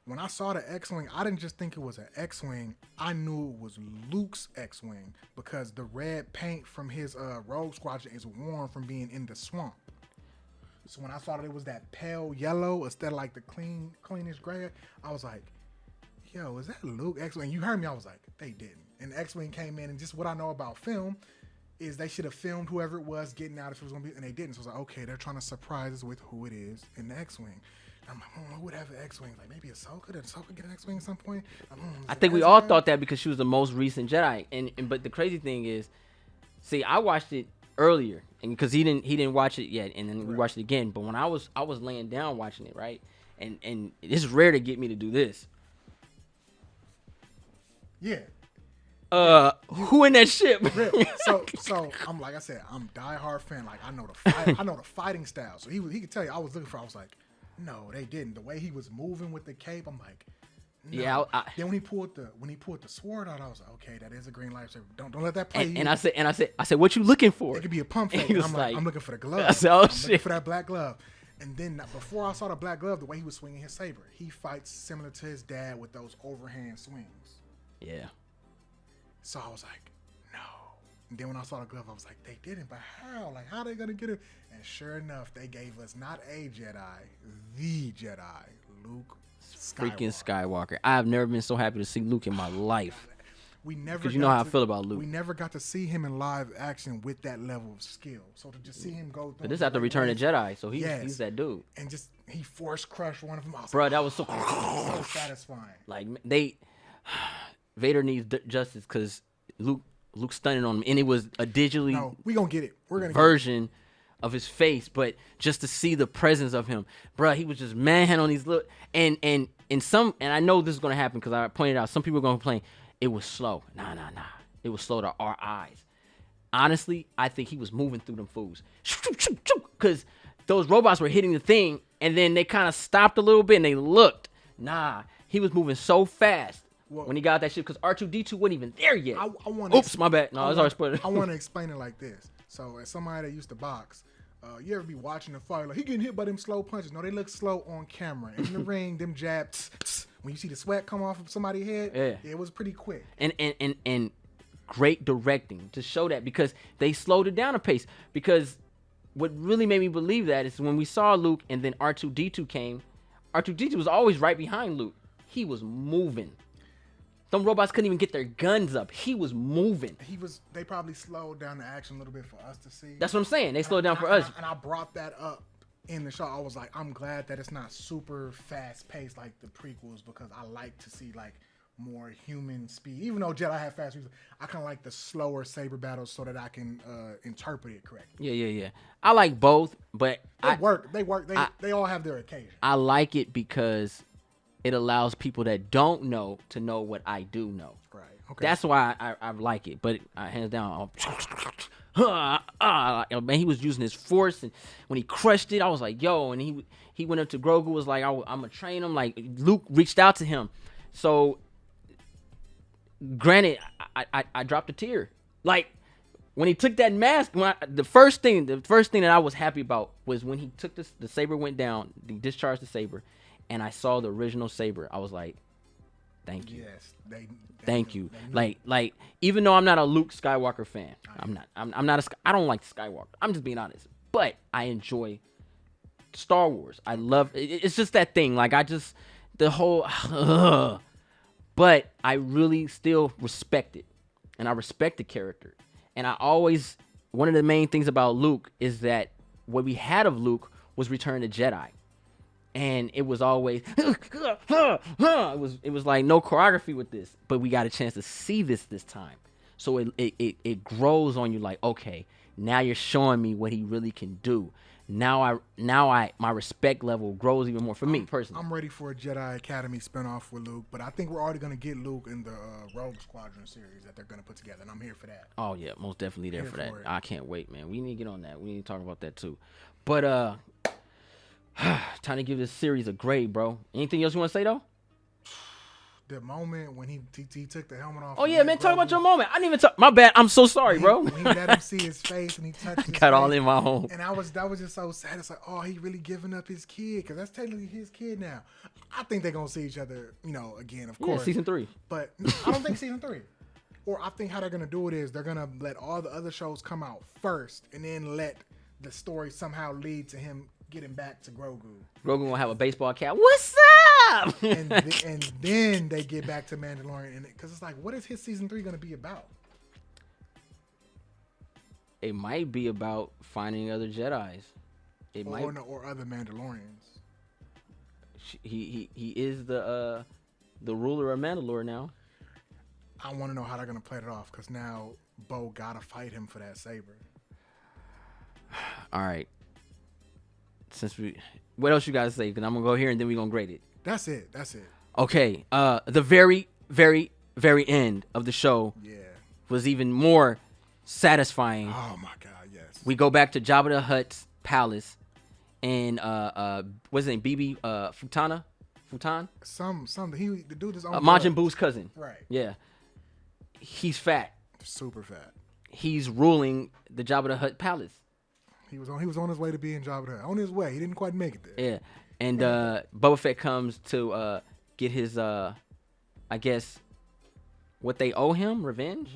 When I saw the X-Wing, I didn't just think it was an X-Wing. I knew it was Luke's X-Wing, because the red paint from his Rogue Squadron is worn from being in the swamp. So when I saw that it was that pale yellow instead of like the cleanish gray, I was like, yo, is that Luke X-Wing? You heard me. I was like, they didn't. And the X-Wing came in, and just what I know about film is they should have filmed whoever it was getting out if it was going to be, and they didn't. So I was like, okay, they're trying to surprise us with who it is in the X-Wing. I'm like, who would have an X-Wing? Like, maybe Ahsoka? Did Ahsoka get an X-Wing at some point? I think we all thought that because she was the most recent Jedi. But the crazy thing is, see, I watched it earlier, and because he didn't watch it yet, and then we watched it again. But when I was laying down watching it, right, and it's rare to get me to do this. Yeah. Who in that ship? So I'm like I said, I'm a diehard fan. Like, I know the fighting style. So he could tell you. I was was like, no, they didn't. The way he was moving with the cape, I'm like, no. Yeah. Then when he pulled the sword out, I was like, okay, that is a green lightsaber. Don't let that play. And I said, what you looking for? It could be a pump fake. I'm like, I'm looking for the glove. I said, oh, looking for that black glove. And then before I saw the black glove, the way he was swinging his saber, he fights similar to his dad with those overhand swings. Yeah. So I was like, And then when I saw the glove, I was like, they didn't, but how? Like, how are they gonna get it? And sure enough, they gave us not a Jedi, the Jedi, Luke Skywalker. Freaking Skywalker. I've never been so happy to see Luke in my life. We never, because you know how I feel about Luke. We never got to see him in live action with that level of skill. So to just see him go through. But this after Return of Jedi, so he's that dude. And just he force crushed one of them. Bro, that was so satisfying. Like Vader needs justice because Luke stunning on him, and it was a digitally No, we gonna get it. We're gonna version of his face, but just to see the presence of him, bro, he was just manhandling on these little and I know this is gonna happen because I pointed out some people are gonna complain. It was slow. Nah. It was slow to our eyes. Honestly, I think he was moving through them fools. Because those robots were hitting the thing, and then they kind of stopped a little bit, and they looked. Nah, he was moving so fast when he got that shit, because R2-D2 wasn't even there yet. Oops, my bad. No, I was already spoiling. I want to explain it like this. So, as somebody that used to box, you ever be watching the fight, like, he getting hit by them slow punches. No, they look slow on camera. In the ring, them jabs, when you see the sweat come off of somebody's head, it was pretty quick. And great directing to show that, because they slowed it down a pace. Because what really made me believe that is when we saw Luke and then R2-D2 came, R2-D2 was always right behind Luke. He was moving. Them robots couldn't even get their guns up. He was moving. They probably slowed down the action a little bit for us to see. That's what I'm saying. They slowed down for us. And I brought that up in the show. I was like, I'm glad that it's not super fast paced like the prequels, because I like to see like more human speed. Even though Jedi have fast speed, I kind of like the slower saber battles so that I can interpret it correctly. Yeah. I like both, but They work. They all have their occasion. I like it because it allows people that don't know to know what I do know. Right. Okay. That's why I like it. But hands down, man, he was using his force, and when he crushed it, I was like, yo. And he went up to Grogu, was like, I'm gonna train him. Like Luke reached out to him. So, granted, I dropped a tear. Like when he took that mask. The first thing that I was happy about was when he took the saber went down. He discharged the saber. And I saw the original saber. I was like, "Thank you, yes, thank you." Like, even though I'm not a Luke Skywalker fan, I don't like Skywalker. I'm just being honest. But I enjoy Star Wars. I love it. It's just that thing. Like the whole. But I really still respect it, and I respect the character. And one of the main things about Luke is that what we had of Luke was Return of the Jedi. And it was always it was like no choreography with this, but we got a chance to see this time, so it grows on you. Like, okay, now you're showing me what he really can do. Now my respect level grows even more for me personally. I'm ready for a Jedi Academy spinoff with Luke, but I think we're already gonna get Luke in the Rogue Squadron series that they're gonna put together, and I'm here for that. Oh yeah, most definitely there for that. I can't wait, man. We need to get on that. We need to talk about that too. But time to give this series a grade, bro. Anything else you want to say though? The moment when he took the helmet off. Oh yeah, man. Talk about your moment. I didn't even talk. My bad. I'm so sorry, bro. When he let him see his face and he touched his got face, all in my home. And that was just so sad. It's like, oh, he really giving up his kid, because that's technically his kid now. I think they're gonna see each other, again, of course. Season 3. But I don't think season 3. Or I think how they're gonna do it is they're gonna let all the other shows come out first, and then let the story somehow lead to him getting back to Grogu. Grogu gonna have a baseball cap. What's up? and then they get back to Mandalorian, because it's like, what is his season 3 gonna be about? It might be about finding other Jedis. Or other Mandalorians. He is the ruler of Mandalore now. I want to know how they're gonna play it off, because now Bo gotta fight him for that saber. All right. What else you guys say? Because I'm gonna go here and then we're gonna grade it. That's it. Okay. The very, very, very end of the show was even more satisfying. Oh my God, yes. We go back to Jabba the Hutt's palace, and what's his name? Bibi Futan. The dude is on Majin Buu's cousin. Right. Yeah. He's fat. Super fat. He's ruling the Jabba the Hutt palace. He was on his way to being Jabba the Hutt. On his way. He didn't quite make it there. Yeah. And Boba Fett comes to get his I guess what they owe him, revenge.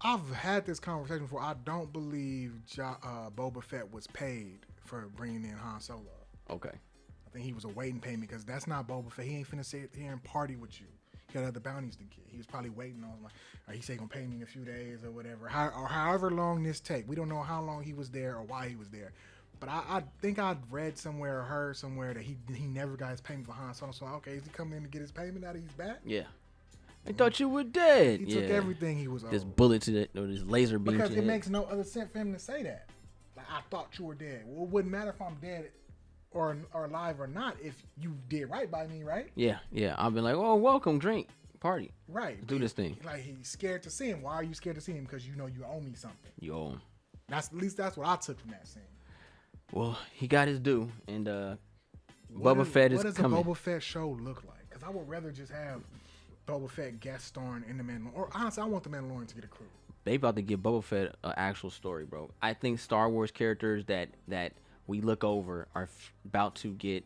I've had this conversation before. I don't believe Boba Fett was paid for bringing in Han Solo. Okay. I think he was a waiting payment because that's not Boba Fett. He ain't finna sit here and party with you. He had other bounties to get. He was probably waiting on like, he said gonna pay me in a few days or whatever. Or however long this take. We don't know how long he was there or why he was there. But I think I'd read somewhere or heard somewhere that he never got his payment for Han Solo. So okay, is he coming in to get his payment out of his back? Yeah. I thought you were dead. He took everything he was owed. This bullet to it, or this laser beam. Because to it makes no other sense for him to say that. Like, I thought you were dead. Well, it wouldn't matter if I'm dead or alive or not if you did right by me, right? Yeah. I've been like, oh, welcome, drink, party. Right. Do this thing. Like, he's scared to see him. Why are you scared to see him? Because you know you owe me something. You owe him. At least that's what I took from that scene. Well, he got his due, and Boba Fett is coming. What does a Boba Fett show look like? Because I would rather just have Boba Fett guest starring in the Mandalorian. Or honestly, I want the Mandalorian to get a crew. They about to give Boba Fett an actual story, bro. I think Star Wars characters that we look over are about to get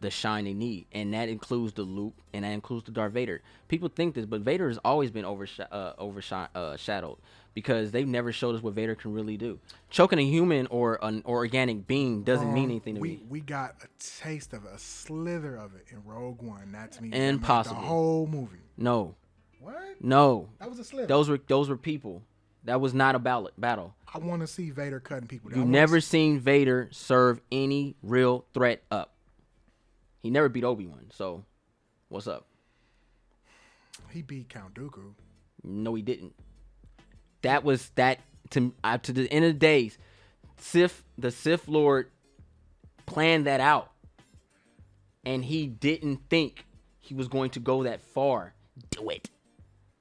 the shine they need, and that includes the Luke, and that includes the Darth Vader. People think this, but Vader has always been overshadowed because they've never showed us what Vader can really do. Choking a human or an organic being doesn't mean anything to me. We got a taste of a slither of it in Rogue One. That to me, impossible. The whole movie. No. What? No. That was a slither. Those were people. That was not a battle. I want to see Vader cutting people down. You never seen Vader serve any real threat up. He never beat Obi-Wan, so what's up? He beat Count Dooku. No, he didn't. That was that to the end of the days. The Sith Lord planned that out, and he didn't think he was going to go that far. Do it.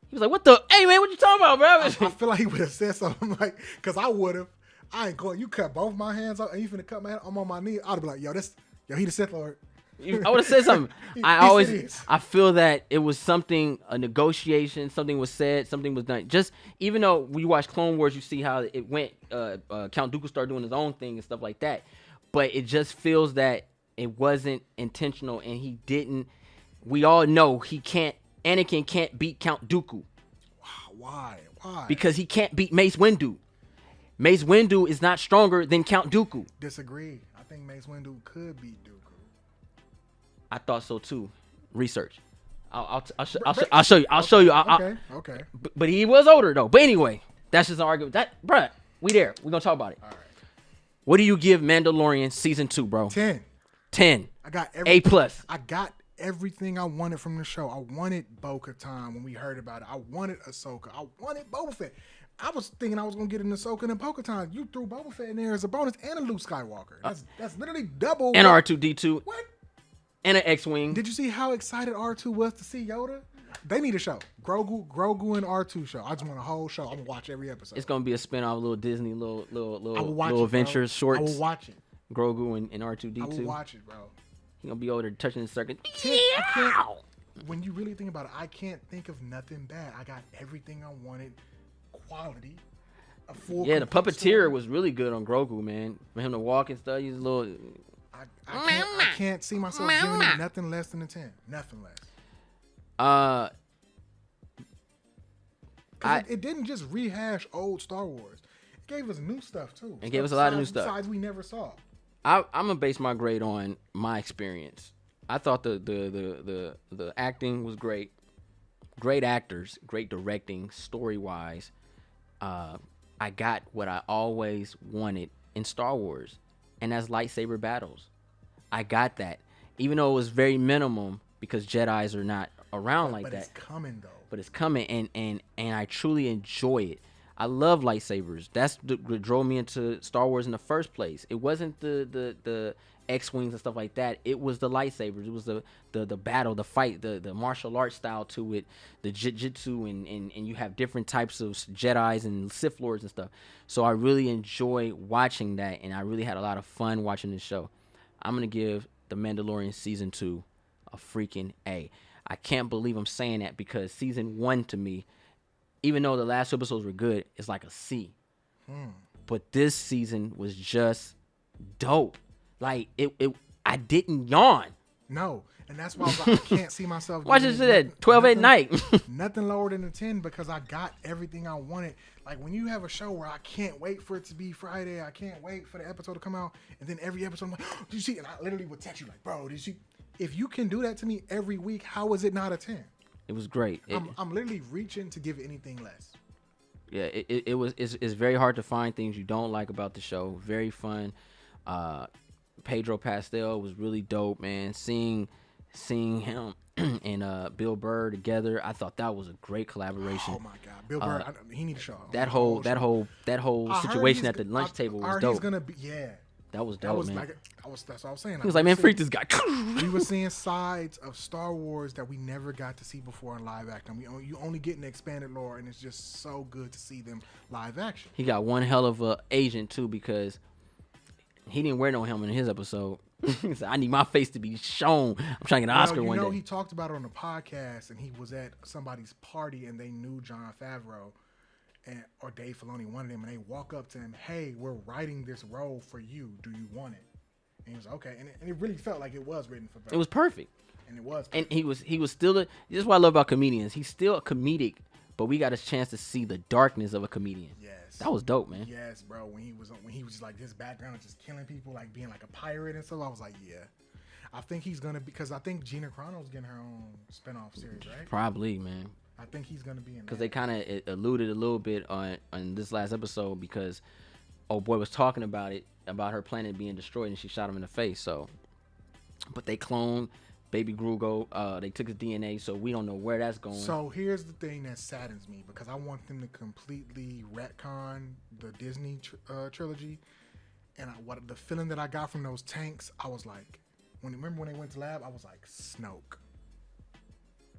He was like, "What the? Hey man, what you talking about, bro?" I feel like he would have said something like, "Cause I would have. I ain't going. You cut both my hands off, and you finna cut my hand. I'm on my knee. I'd be like, yo, he the Sith Lord." I would have said something. I feel that it was something, a negotiation, something was said, something was done. Just, even though we watch Clone Wars, you see how it went, Count Dooku started doing his own thing and stuff like that. But it just feels that it wasn't intentional, and he didn't, we all know Anakin can't beat Count Dooku. Why? Because he can't beat Mace Windu. Mace Windu is not stronger than Count Dooku. Disagree. I think Mace Windu could beat Dooku. I thought so too. Research. I'll show you. I'll show you. Okay. But he was older though. But anyway, that's just an argument. Bruh, we there. We're gonna talk about it. All right. What do you give Mandalorian season 2, bro? 10. I got A+. I got everything I wanted from the show. I wanted Bo-Katan when we heard about it. I wanted Ahsoka. I wanted Boba Fett. I was thinking I was gonna get an Ahsoka and Bo-Katan. You threw Boba Fett in there as a bonus and a Luke Skywalker. That's literally double. And R2D2. What? And an X-Wing. Did you see how excited R2 was to see Yoda? They need a show. Grogu and R2 show. I just want a whole show. I'm gonna watch every episode. It's gonna be a spin-off, little Disney, little it, adventures, shorts. I will watch it. Grogu and R2D2. I will watch it, bro. He gonna be over there touching the circuit. When you really think about it, I can't think of nothing bad. I got everything I wanted. Quality. The puppeteer was really good on Grogu, man. For him to walk and stuff, he's a little. I can't see myself giving it nothing less than a 10. Nothing less. It didn't just rehash old Star Wars. It gave us new stuff too. It gave us a lot of new stuff. Besides we never saw. I'm gonna base my grade on my experience. I thought the acting was great. Great actors, great directing, story wise. I got what I always wanted in Star Wars, and that's lightsaber battles. I got that, even though it was very minimum because Jedis are not around like that. But it's coming though. But it's coming, and I truly enjoy it. I love lightsabers. That's what drove me into Star Wars in the first place. It wasn't the X-Wings and stuff like that. It was the lightsabers. It was the battle, the fight, the martial arts style to it, the jiu-jitsu, and you have different types of Jedis and Sith Lords and stuff. So I really enjoy watching that, and I really had a lot of fun watching this show. I'm going to give The Mandalorian Season 2 a freaking A. I can't believe I'm saying that because Season 1 to me, even though the last 2 episodes were good, it's like a C. But this season was just dope. Like, I didn't yawn No, and that's why I was like, I can't see myself. Watch this at 12 at night. Nothing lower than a 10 because I got everything I wanted. Like when you have a show where I can't wait for it to be Friday, I can't wait for the episode to come out, and then every episode I'm like, oh, did you see? And I literally would text you like, bro, did you see? If you can do that to me every week, how is it not a 10? It was great. I'm literally reaching to give anything less. Yeah, it's very hard to find things you don't like about the show. Very fun. Pedro Pascal was really dope, man. Seeing him and Bill Burr together, I thought that was a great collaboration. Oh my God, Bill Burr, he need a show. That whole situation at the lunch table was dope. He's gonna be, yeah. That was dope, man. That's what I was saying. He was like, man, freak this guy. We were seeing sides of Star Wars that we never got to see before in live action. You only get an expanded lore, and it's just so good to see them live action. He got one hell of a agent too, because he didn't wear no helmet in his episode. He said, I need my face to be shown. I'm trying to get an Oscar one day. He talked about it on the podcast, and he was at somebody's party, and they knew Jon Favreau or Dave Filoni, one of them, and they walk up to him, hey, we're writing this role for you. Do you want it? And he was like, okay. And it really felt like it was written for Favreau. It was perfect. And it was perfect. And he was still, this is what I love about comedians. He's still comedic, but we got a chance to see the darkness of a comedian. Yes. That was dope, man. Yes, bro. When he was just like his background, just killing people, like being like a pirate and stuff, I was like, yeah. I think he's going to, because I think Gina Carano's getting her own spinoff series, right? Probably, man. I think he's going to be in that. Because they kind of alluded a little bit on this last episode, because old boy was talking about her planet being destroyed, and she shot him in the face. So, but they cloned Baby Grogu. They took his DNA, so we don't know where that's going. So here's the thing that saddens me, because I want them to completely retcon the Disney trilogy. And the feeling that I got from those tanks, I was like, remember when they went to lab, I was like, Snoke.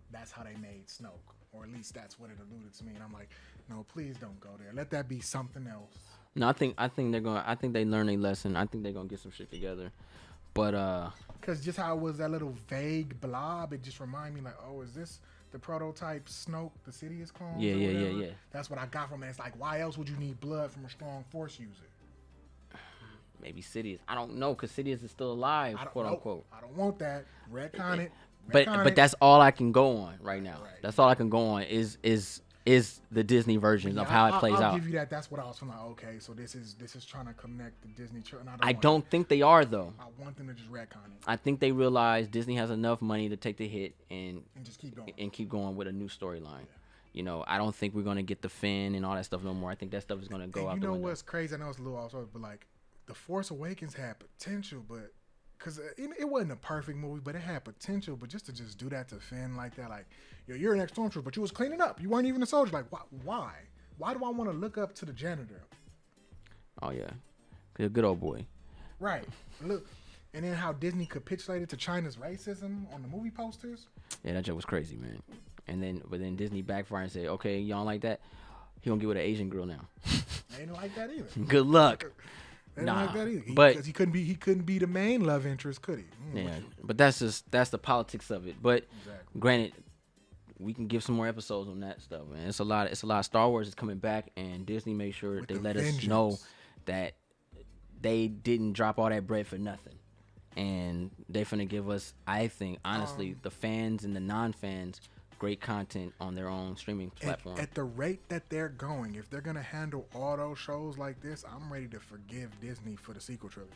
That's how they made Snoke. Or at least that's what it alluded to me. And I'm like, no, please don't go there. Let that be something else. No, I think they learned a lesson. I think they're gonna get some shit together. But because just how it was that little vague blob, it just reminded me like, oh, is this the prototype Snoke, the Sidious clone? Yeah. That's what I got from it. It's like, why else would you need blood from a strong Force user? Maybe Sidious. I don't know, because Sidious is still alive, quote unquote. I don't want that. Retcon it. But that's all I can go on right now. Right. That's all I can go on is the Disney version of how it plays out. I'll give you that. That's what I was feeling like. Okay, so this is trying to connect the Disney. I don't think they are though. I want them to just retcon it. I think they realize Disney has enough money to take the hit and just keep going with a new storyline. Yeah. You know, I don't think we're gonna get the Finn and all that stuff no more. I think that stuff is gonna go out the window. You know what's crazy? I know it's a little off, but like, The Force Awakens had potential, but. Because it wasn't a perfect movie, but it had potential. But just to do that to Finn like that, like, you're an ex-stormtrooper, but you was cleaning up. You weren't even a soldier. Like, why? Why do I want to look up to the janitor? Oh, yeah. Good old boy. Right. Look. And then how Disney capitulated to China's racism on the movie posters. Yeah, that joke was crazy, man. But then Disney backfired and said, okay, y'all like that? He gonna get with an Asian girl now. They didn't like that either. Good luck. Nah, like that either. But he couldn't be the main love interest, could he? Yeah, but that's the politics of it. But exactly. Granted, we can give some more episodes on that stuff, man. It's a lot. Star Wars is coming back, and Disney made sure they let us know that they didn't drop all that bread for nothing, and they're finna give us, I think, honestly, the fans and the non-fans, great content on their own streaming platform. At the rate that they're going, if they're gonna handle all those shows like this, I'm ready to forgive Disney for the sequel trilogy.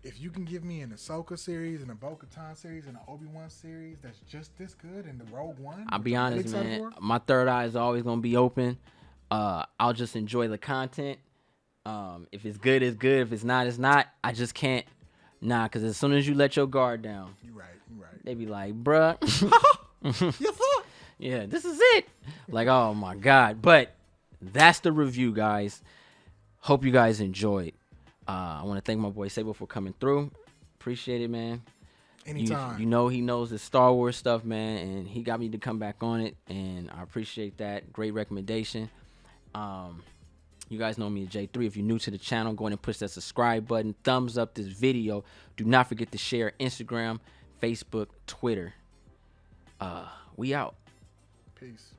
If you can give me an Ahsoka series and a Bo-Katan series and an Obi-Wan series that's just this good, and the Rogue One, I'll be honest, man. My third eye is always gonna be open. I'll just enjoy the content. If it's good, it's good. If it's not, it's not. I just can't. Nah, because as soon as you let your guard down, you're right. They be like, bruh. Yeah, this is it. Like, oh my God. But that's the review, guys. Hope you guys enjoyed. I want to thank my boy Sable for coming through. Appreciate it, man. Anytime. You know he knows the Star Wars stuff, man, and he got me to come back on it, and I appreciate that. Great recommendation. You guys know me as J3. If you're new to the channel, go ahead and push that subscribe button. Thumbs up this video. Do not forget to share Instagram, Facebook, Twitter. We out. Peace.